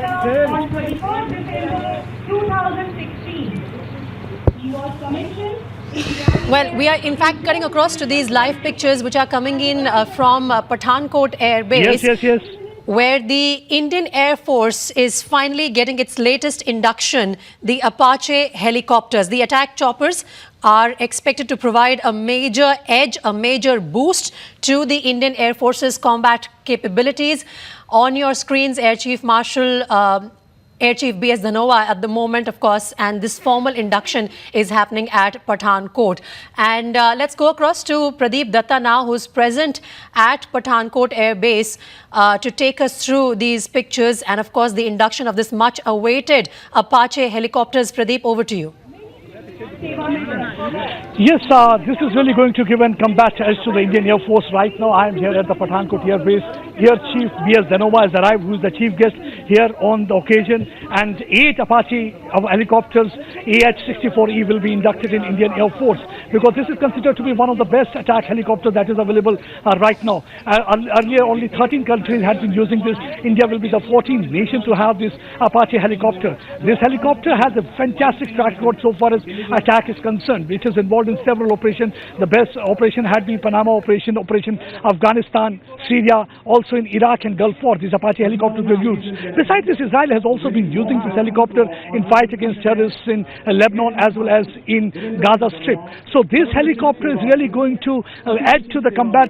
on 24th December 2016. He was commissioned. Well, we are in fact cutting across to these live pictures which are coming in from Pathankot Air Base. Yes. Where the Indian Air Force is finally getting its latest induction, the Apache helicopters. The attack choppers are expected to provide a major edge, a major boost to the Indian Air Force's combat capabilities. On your screens, Air Chief Marshal Air Chief B.S. Dhanova at the moment, of course, and this formal induction is happening at Pathankot. And let's go across to Pradeep Dutta now, who's present at Pathankot Air Base to take us through these pictures and, of course, the induction of this much-awaited Apache helicopters. Pradeep, over to you. Yes, this is really going to give a combat edge to the Indian Air Force. Right now, I am here at the Pathankot Air Base. Air Chief B.S. Dhanova has arrived, who is the chief guest here on the occasion. And 8 Apache helicopters, AH-64E, will be inducted in Indian Air Force, because this is considered to be one of the best attack helicopters that is available right now. Earlier, only 13 countries had been using this. India will be the 14th nation to have this Apache helicopter. This helicopter has a fantastic track record so far as attack is concerned. It is involved in several operations. The best operation had been Panama Operation Afghanistan, Syria, also in Iraq and Gulf War. These Apache helicopters were used. Besides this, Israel has also been using this helicopter in fight against terrorists in Lebanon as well as in Gaza Strip. So this helicopter is really going to add to the combat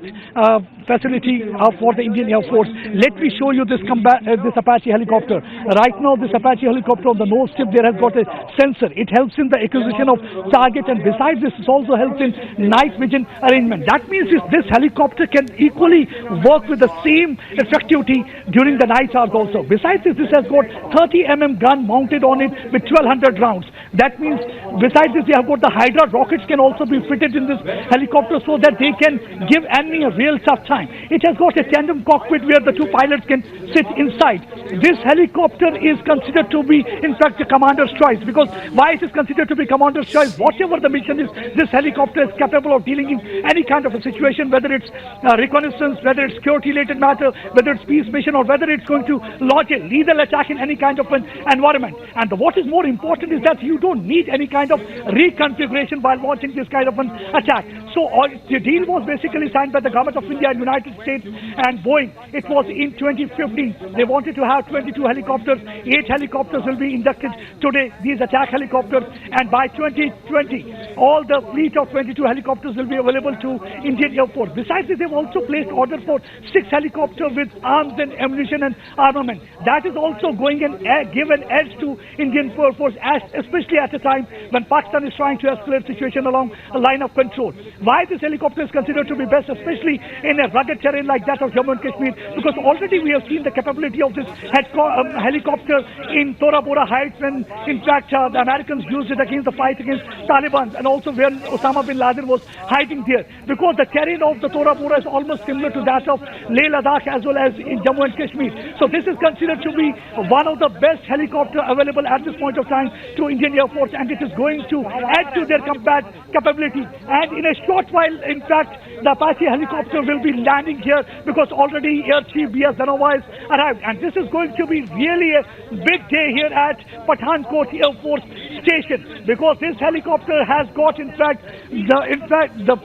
facility for the Indian Air Force. Let me show you this Apache helicopter. Right now, this Apache helicopter on the nose tip there has got a sensor. It helps in the acquisition of target, and besides this, it also helps in night vision arrangement. That means this helicopter can equally work with the same effectivity during the night hours also. Besides this has got 30 gun mounted on it with 1200 rounds. That means besides this, they have got the Hydra rockets can also be fitted in this helicopter so that they can give enemy a real tough time. It has got a tandem cockpit where the 2 pilots can sit inside. This helicopter is considered to be, in fact, the commander's choice. Because why it is considered to be commander's choice? Whatever the mission is, this helicopter is capable of dealing in any kind of a situation, whether it's reconnaissance, whether it's security-related matter, whether it's peace mission, or whether it's going to launch a lethal attack in any kind of an environment. And what is more important is that you don't need any kind of reconfiguration while launching this kind of an attack. So the deal was basically signed by the government of India and United States and Boeing. It was in 2015. They wanted to have 22 helicopters. 8 helicopters will be inducted today, these attack helicopters. And by 2020, all the fleet of 22 helicopters will be available to Indian Air Force. Besides this, they've also placed order for 6 helicopters with arms and ammunition and armament. That is also going and give an edge to Indian Air Force, especially at a time when Pakistan is trying to escalate situation along a line of control. Why this helicopter is considered to be best, especially in a rugged terrain like that of Jammu and Kashmir? Because already we have seen the capability of this helicopter in Tora Bora Heights, when in fact the Americans used it against the fight against Taliban, and also when Osama bin Laden was hiding there. Because the terrain of the Tora Bora is almost similar to that of Leh Ladakh as well as in Jammu and Kashmir. So this is considered to be one of the best helicopter available at this point of time to Indian Air Force, and it is going to add to their combat capability. And in a short while, in fact, the Apache helicopter will be landing here, because already Air Chief B.S. Dhanova has arrived. And this is going to be really a big day here at Pathankot Air Force Station, because this helicopter has got, in fact, the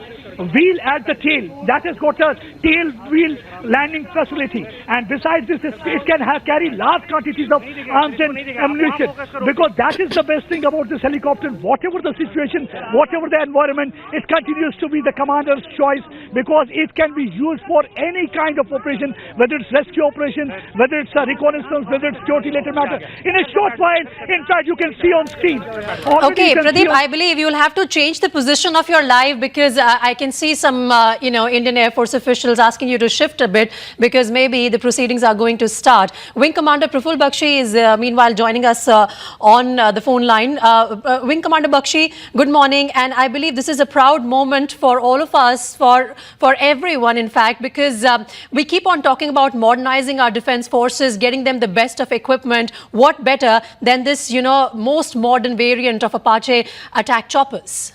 wheel at the tail. That has got a tail wheel landing facility. And besides this, it can carry large quantities of arms and ammunition. Because that is the best thing about this helicopter. Whatever the situation, whatever the environment, it continues to be the commander's choice, because it can be used for any kind of operation, whether it's rescue operation, whether it's a reconnaissance, whether it's security-related matter. In a short while, in fact, you can see on screen. Okay, Pradeep, I believe you'll have to change the position of your live, because I can see some, Indian Air Force officials asking you to shift a bit, because maybe the proceedings are going to start. Wing Commander Praful Bakshi is meanwhile joining us on the phone line. Wing Commander Bakshi, good morning. And I believe this is a proud moment for all of us, for everyone, in fact, because we keep on talking about modernizing our defense forces, getting them the best of equipment. What better than this, most modern variant of Apache attack choppers?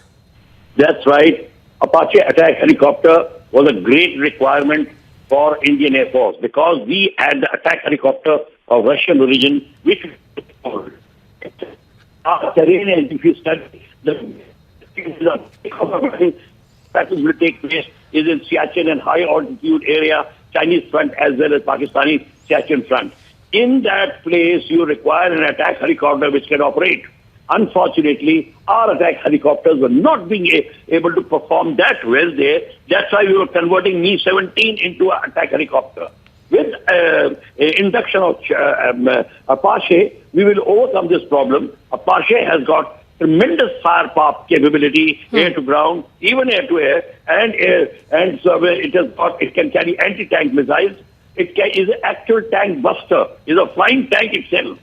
That's right. Apache attack helicopter was a great requirement for Indian Air Force, because we had the attack helicopter of Russian origin, which terrain, and if you study the battles will take place is in Siachen and high altitude area, Chinese front as well as Pakistani Siachen front. In that place, you require an attack helicopter which can operate. Unfortunately, our attack helicopters were not being able to perform that well there. That's why we were converting Mi-17 into an attack helicopter. With induction of Apache, we will overcome this problem. Apache has got tremendous firepower capability, air to ground, even air to air, and so it can carry anti-tank missiles. It is an actual tank buster. It's a flying tank itself.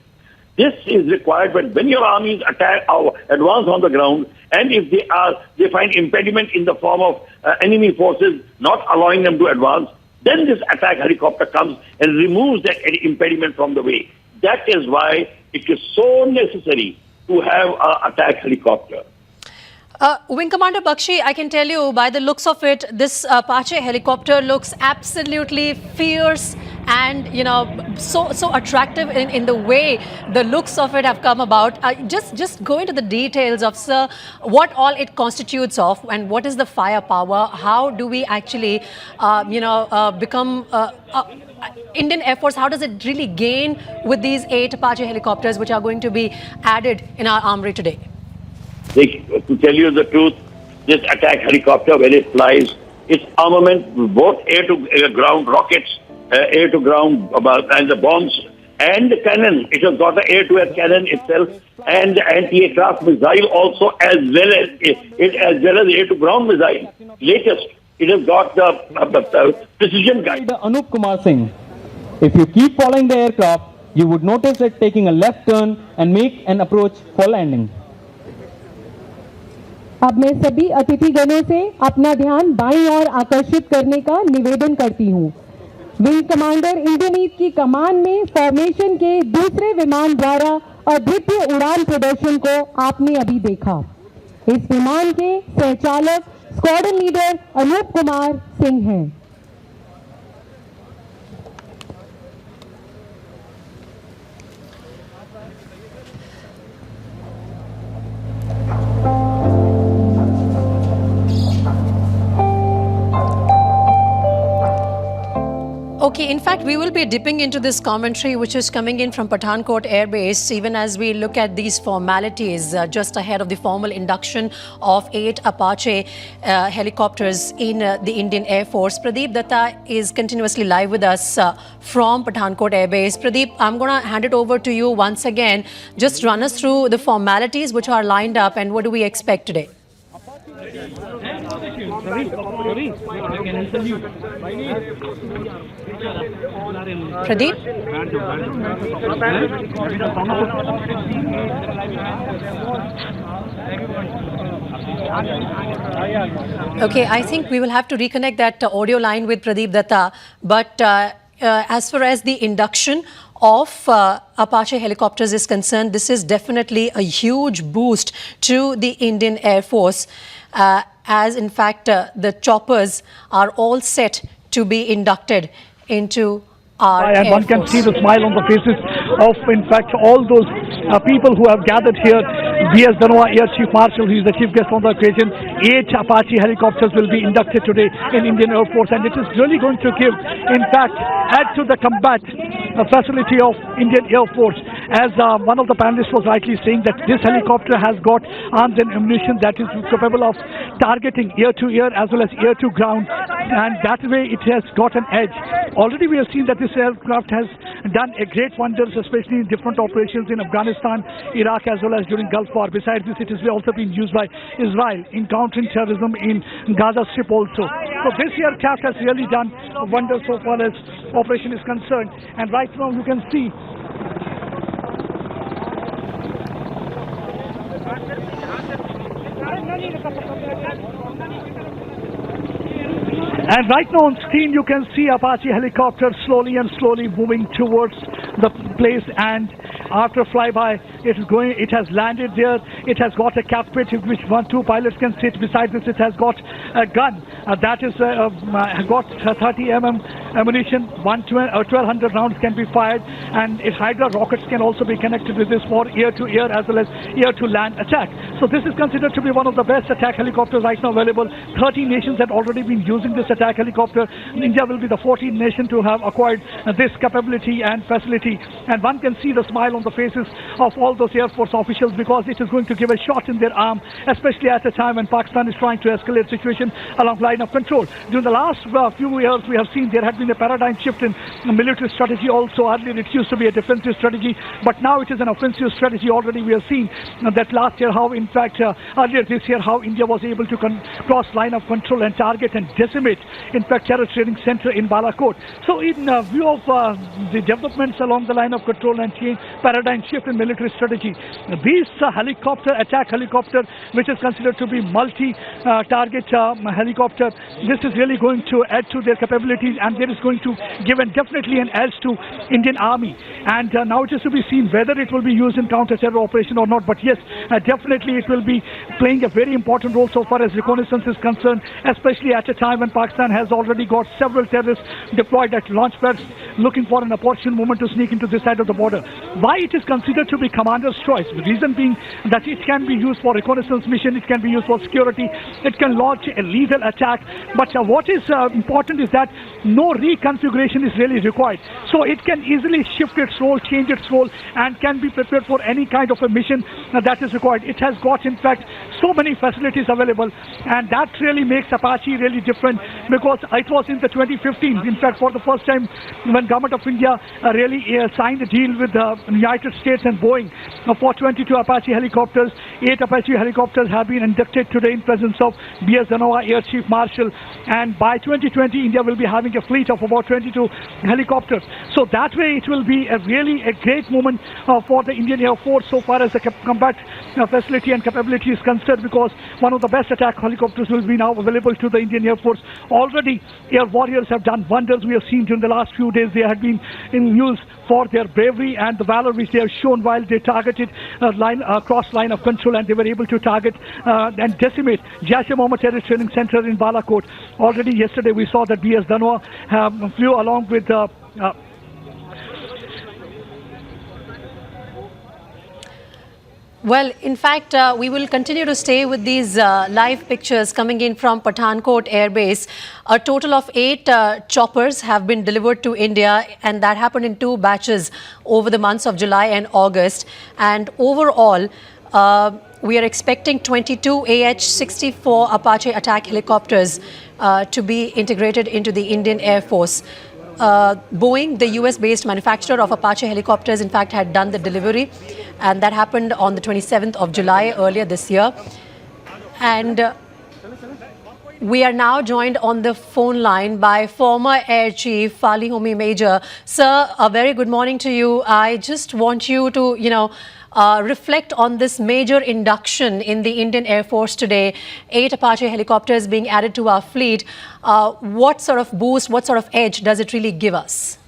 This is required, but when your armies attack or advance on the ground, and if they find impediment in the form of enemy forces not allowing them to advance, then this attack helicopter comes and removes that impediment from the way. That is why it is so necessary to have an attack helicopter. Wing Commander Bakshi, I can tell you by the looks of it, this Apache helicopter looks absolutely fierce and, you know, so attractive in the way the looks of it have come about. Just go into the details of, sir, what all it constitutes of and what is the firepower. How do we actually, become Indian Air Force? How does it really gain with these 8 Apache helicopters which are going to be added in our armory today? To tell you the truth, this attack helicopter, when it flies, its armament, both air-to-ground rockets, air-to-ground and the bombs, and the cannon. It has got an air-to-air cannon itself, and the anti-aircraft missile also, as well as air-to-ground missile. Latest, it has got the precision guide. Anup Kumar Singh, if you keep following the aircraft, you would notice it taking a left turn and make an approach for landing. अब मैं सभी अतिथिगणों से अपना ध्यान बाईं ओर आकर्षित करने का निवेदन करती हूँ। विंग कमांडर इंद्रनीत की कमान में फॉर्मेशन के दूसरे विमान द्वारा अद्वितीय उड़ान प्रदर्शन को आपने अभी देखा। इस विमान के सहचालक स्क्वाड्रन लीडर अनूप कुमार सिंह हैं। Okay, in fact, we will be dipping into this commentary which is coming in from Pathankot Air Base, even as we look at these formalities just ahead of the formal induction of 8 Apache helicopters in the Indian Air Force. Pradeep Dutta is continuously live with us from Pathankot Air Base. Pradeep, I'm going to hand it over to you once again. Just run us through the formalities which are lined up and what do we expect today? Pradeep? Okay, I think we will have to reconnect that audio line with Pradeep Dutta. But as far as the induction of Apache helicopters is concerned, this is definitely a huge boost to the Indian Air Force, as in fact the choppers are all set to be inducted into our and Air one can Force. see the smile on the faces of, in fact, all those people who have gathered here. B.S. Dhanwar, Air Chief Marshal, who is the chief guest on the occasion. 8 Apache helicopters will be inducted today in Indian Air Force, and it is really going to give, in fact, add to the combat facility of Indian Air Force. As one of the panelists was rightly saying, that this helicopter has got arms and ammunition that is capable of targeting air-to-air as well as air-to-ground, and that way it has got an edge. Already we have seen that this aircraft has done a great wonders, especially in different operations in Afghanistan, Iraq, as well as during Gulf War. Besides this, it has also been used by Israel in countering terrorism in Gaza Strip also. So this aircraft has really done wonders so far as operation is concerned. And right now you can see and right now on screen you can see Apache helicopter slowly moving towards the place, and after flyby it has landed there. It has got a cockpit in which 2 pilots can sit. Besides this, it has got a gun that is got 30 mm ammunition. 1,200 rounds can be fired, and Hydra rockets can also be connected with this for air-to-air as well as air-to-land attack. So this is considered to be one of the best attack helicopters right now available. 30 nations had already been using this attack helicopter. India will be the 14th nation to have acquired this capability and facility. And one can see the smile on the faces of all those Air Force officials, because it is going to give a shot in their arm, especially at a time when Pakistan is trying to escalate situation along line of control. During the last few years, we have seen there had been a paradigm shift in military strategy also. Earlier it used to be a defensive strategy, but now it is an offensive strategy. Already we have seen that last year how, in fact, earlier this year, how India was able to cross line of control and target and decimate, in fact, terror training center in Balakot. So in view of the developments along the line of control and change, paradigm shift in military strategy, these attack helicopter, which is considered to be multi-target helicopter, this is really going to add to their capabilities, and there is going to give definitely an edge to Indian Army. And now it is to be seen whether it will be used in counter-terror operation or not. But yes, definitely it will be playing a very important role so far as reconnaissance is concerned, especially at a time when Pakistan has already got several terrorists deployed at launch pads looking for an opportune moment to sneak into this side of the border. Why it is considered to be commander's choice? The reason being that it can be used for reconnaissance mission, it can be used for security, it can launch a lethal attack. But what is important is that no reconfiguration is really required. So it can easily shift its role, change its role, and can be prepared for any kind of a mission that is required. It has got, in fact, so many facilities available, and that really makes Apache really different, because it was in the 2015, in fact, for the first time when Government of India really signed a deal with the United States and Boeing for 22 Apache helicopters. 8 Apache helicopters have been inducted today in presence of B.S. Dhanoa, Air Chief Marshal, and by 2020 India will be having a fleet of about 22 helicopters. So that way it will be really a great moment for the Indian Air Force so far as the combat facility and capability is concerned, because one of the best attack helicopters will be now available to the Indian Air Force. Already Air Warriors have done wonders. We have seen during the last few days they had been in use for their bravery and the valor which they have shown while they targeted cross line of control, and they were able to target and decimate Jaish-e-Mohammed Terror Training Center in Balakot. Already yesterday we saw that B.S. Dhanoa flew along with Well, in fact, we will continue to stay with these live pictures coming in from Pathankot Air Base. A total of 8 choppers have been delivered to India, and that happened in 2 batches over the months of July and August. And overall, we are expecting 22 AH-64 Apache attack helicopters to be integrated into the Indian Air Force. Boeing, the US-based manufacturer of Apache helicopters, in fact, had done the delivery, and that happened on the 27th of July earlier this year. And we are now joined on the phone line by former Air Chief Fali Homi Major. Sir, a very good morning to you. I just want you to, reflect on this major induction in the Indian Air Force today. 8 Apache helicopters being added to our fleet. What sort of boost, what sort of edge does it really give us?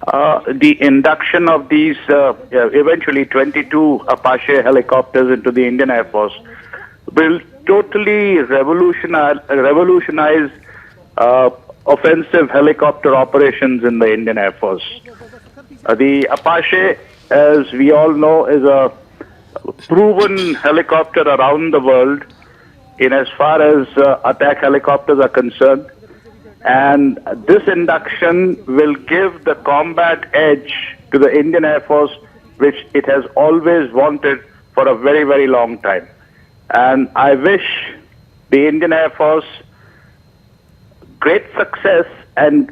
The induction of these eventually 22 Apache helicopters into the Indian Air Force will totally revolutionize offensive helicopter operations in the Indian Air Force. The Apache, as we all know, is a proven helicopter around the world in as far as attack helicopters are concerned. And this induction will give the combat edge to the Indian Air Force, which it has always wanted for a very, very long time. And I wish the Indian Air Force great success and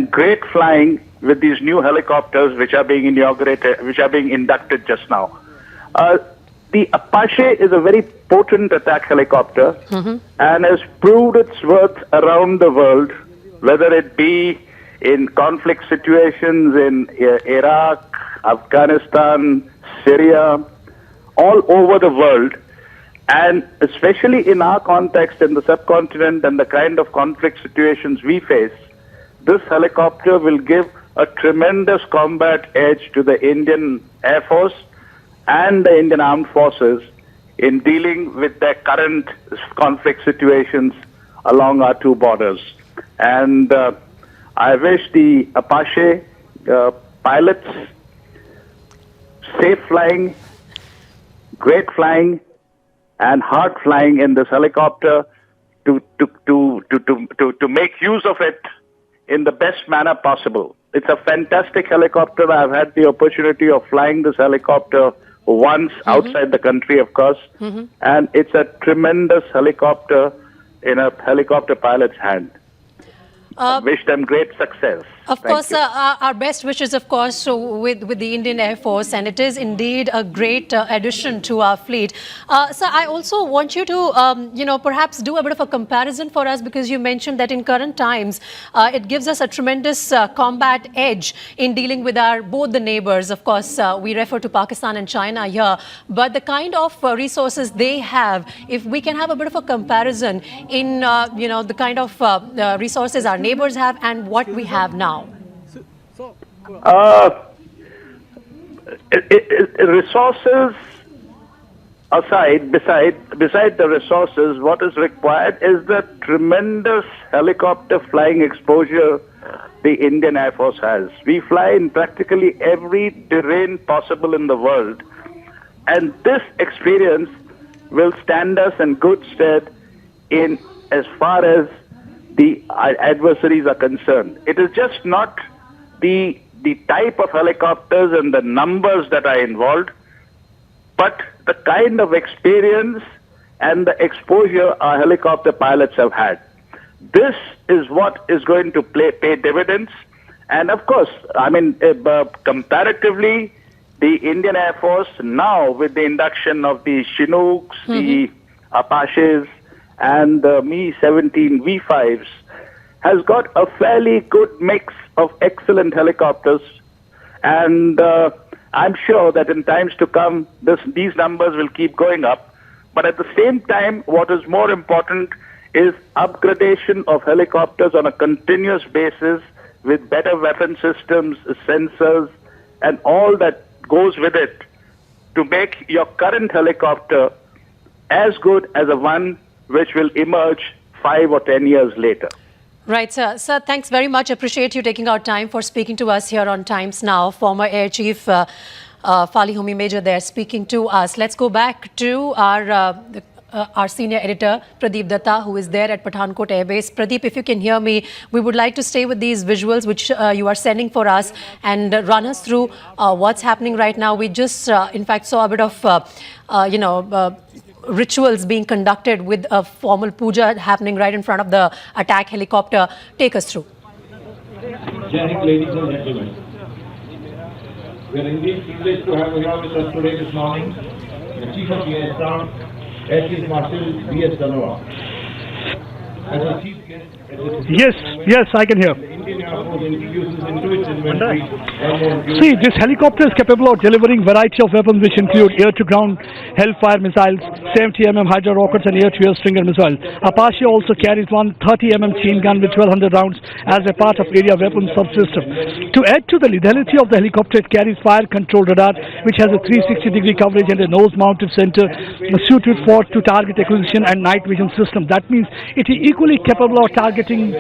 great flying with these new helicopters which are being inaugurated, which are being inducted just now. The Apache is a very potent attack helicopter and has proved its worth around the world, whether it be in conflict situations in Iraq, Afghanistan, Syria, all over the world. And especially in our context in the subcontinent and the kind of conflict situations we face, this helicopter will give a tremendous combat edge to the Indian Air Force and the Indian Armed Forces in dealing with their current conflict situations along our 2 borders. And I wish the Apache pilots safe flying, great flying, and hard flying in this helicopter to make use of it in the best manner possible. It's a fantastic helicopter. I've had the opportunity of flying this helicopter once outside the country, of course, and it's a tremendous helicopter in a helicopter pilot's hand. Wish them great success. Of course, our best wishes, of course, with the Indian Air Force, and it is indeed a great addition to our fleet. Sir, I also want you to, perhaps do a bit of a comparison for us, because you mentioned that in current times, it gives us a tremendous combat edge in dealing with both the neighbors. Of course, we refer to Pakistan and China here, but the kind of resources they have, if we can have a bit of a comparison in, the kind of resources our neighbors have and what we have now. Resources aside, beside the resources, what is required is the tremendous helicopter flying exposure the Indian Air Force has. We fly in practically every terrain possible in the world, and this experience will stand us in good stead in as far as the adversaries are concerned. It is just not the type of helicopters and the numbers that are involved, but the kind of experience and the exposure our helicopter pilots have had. This is what is going to pay dividends. And of course, comparatively, the Indian Air Force now, with the induction of the Chinooks, the Apaches, and the Mi-17 V5s, has got a fairly good mix of excellent helicopters. And I'm sure that in times to come, these numbers will keep going up. But at the same time, what is more important is upgradation of helicopters on a continuous basis with better weapon systems, sensors, and all that goes with it to make your current helicopter as good as a one which will emerge 5 or 10 years later. Right, sir. Sir, thanks very much. Appreciate you taking our time for speaking to us here on Times Now. Former Air Chief Fali Homi Major there speaking to us. Let's go back to our senior editor, Pradeep Dutta, who is there at Pathankot Air Base. Pradeep, if you can hear me, we would like to stay with these visuals which you are sending for us and run us through what's happening right now. We just, in fact, saw a bit of, rituals being conducted with a formal puja happening right in front of the attack helicopter. Take us through. Ladies and gentlemen, we are indeed privileged to have here with us today this morning the Chief of US Staff, Air Chief Marshal B.S. Dhanoa. As a chief guest, Yes, I can hear. the Indian Air Force introduces into its inventory See, this helicopter is capable of delivering variety of weapons which include air-to-ground Hellfire missiles, 70mm Hydra rockets and air-to-air Stinger missiles. Apache also carries one 30mm chain gun with 1200 rounds as a part of area weapons subsystem. To add to the lethality of the helicopter, it carries fire control radar which has a 360-degree coverage and a nose-mounted center suited for target acquisition and night vision system. That means it is equally capable of targeting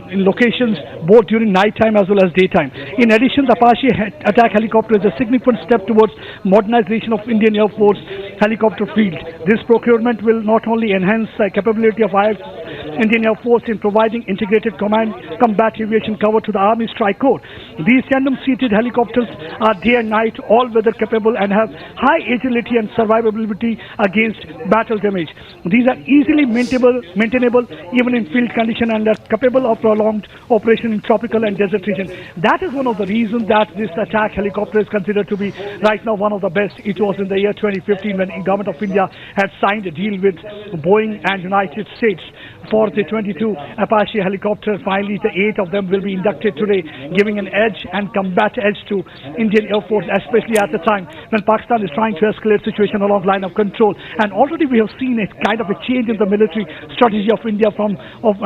in locations both during night time as well as daytime. In addition, the Apache attack helicopter is a significant step towards modernization of Indian Air Force helicopter field. This procurement will not only enhance the capability of Indian Air Force in providing integrated combat aviation cover to the Army Strike Corps. These tandem-seated helicopters are day and night all-weather capable and have high agility and survivability against battle damage. These are easily maintainable even in field condition and are capable of prolonged operation in tropical and desert region. That is one of the reasons that this attack helicopter is considered to be right now one of the best. It was in the year 2015 when the government of India had signed a deal with Boeing and United States for the 22 Apache helicopters. Finally, the 8 of them will be inducted today, giving an edge and combat edge to Indian Air Force, especially at the time when Pakistan is trying to escalate situation along line of control. And already we have seen a kind of a change in the military strategy of India from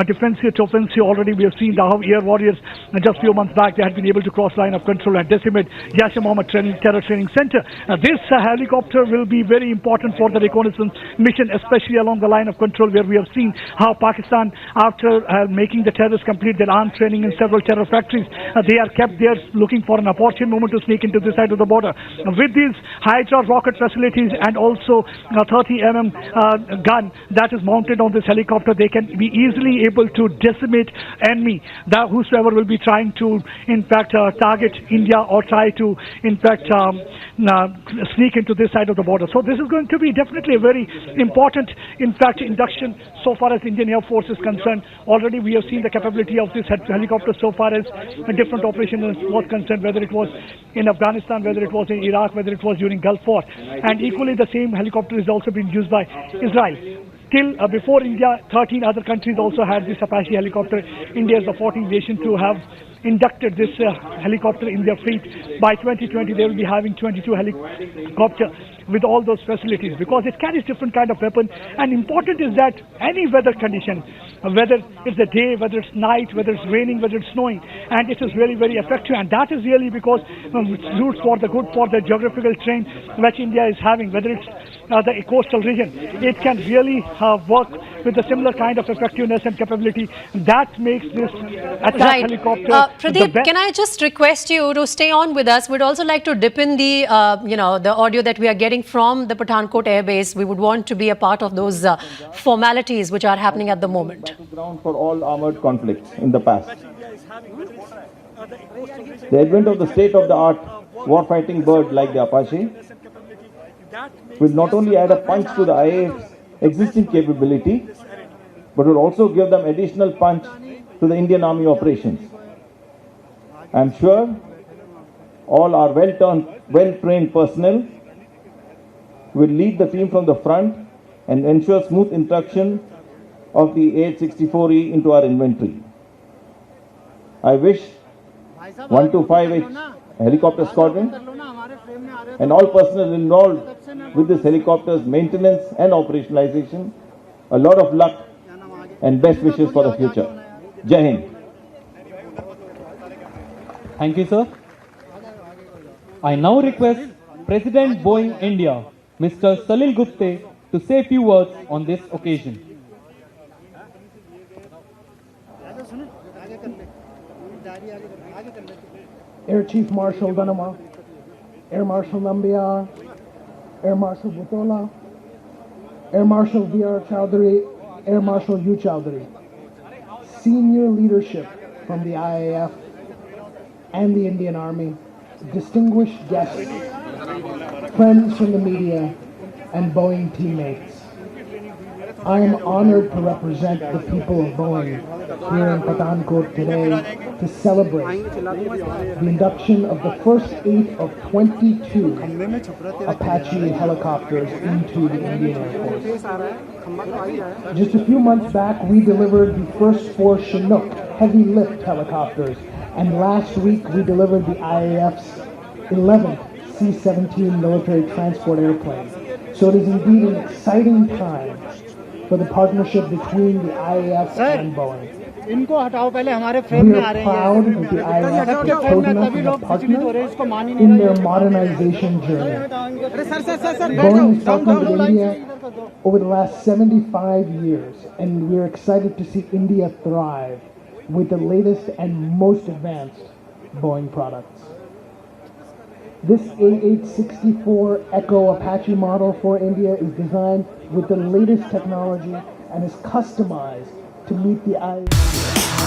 defensive to offensive. Already we have seen the air warriors just a few months back, they had been able to cross line of control and decimate Jaish-e-Mohammed terror training center. This helicopter will be very important for the reconnaissance mission, especially along the line of control, where we have seen how Pakistan Afghanistan after making the terrorists complete their armed training in several terror factories. They are kept there looking for an opportune moment to sneak into this side of the border. With these Hydra rocket facilities and also a 30 gun that is mounted on this helicopter, they can be easily able to decimate enemy, that whosoever will be trying to in fact target India or try to in fact sneak into this side of the border. So this is going to be definitely a very important in fact induction so far as Indian Air Force is concerned. Already we have seen the capability of this helicopter so far as a different operation was concerned, whether it was in Afghanistan, whether it was in Iraq, whether it was during Gulf War, and equally the same helicopter is also being used by Israel. Till before India, 13 other countries also had this Apache helicopter. India is the 14th nation to have inducted this helicopter in their fleet. By 2020, they will be having 22 helicopters with all those facilities because it carries different kind of weapon. And important is that any weather condition, whether it's a day, whether it's night, whether it's raining, whether it's snowing, and it is really very effective. And that is really because it suits for the good for the geographical terrain which India is having, whether it's the coastal region. It can really work with a similar kind of effectiveness and capability that makes this attack helicopter. Pradeep, can I just request you to stay on with us? We'd also like to dip in the, the audio that we are getting from the Pathankot Air Base. We would want to be a part of those formalities which are happening at the moment. Ground for all armored conflicts in the past. The advent of the state-of-the-art warfighting bird like the Apache will not only add a punch to the IAF's existing capability, but will also give them additional punch to the Indian Army operations. I am sure all our well-trained personnel will lead the team from the front and ensure smooth induction of the AH-64E into our inventory. I wish 125H helicopter squadron and all personnel involved with this helicopter's maintenance and operationalization a lot of luck and best wishes for the future. Jai Hind. Thank you, sir. I now request President Boeing India, Mr. Salil Gupte, to say a few words on this occasion. Air Chief Marshal Dhanama, Air Marshal Nambiar, Air Marshal Butola, Air Marshal V.R. Chowdhury, Air Marshal U. Chowdhury, senior leadership from the IAF and the Indian Army, distinguished guests, friends from the media, and Boeing teammates. I am honored to represent the people of Boeing here in Pathankot today to celebrate the induction of the first 8 of 22 Apache helicopters into the Indian Air Force. Just a few months back, we delivered the first 4 Chinook heavy lift helicopters, and last week we delivered the IAF's 11th C-17 military transport airplane. So it is indeed an exciting time for the partnership between the IAF and Boeing. We are proud that the IAF has chosen us as a partner in their modernization journey. Boeing has partnered with India over the last 75 years, and we are excited to see India thrive with the latest and most advanced Boeing products. This AH-64 Echo Apache model for India is designed with the latest technology and is customized to meet the IAF.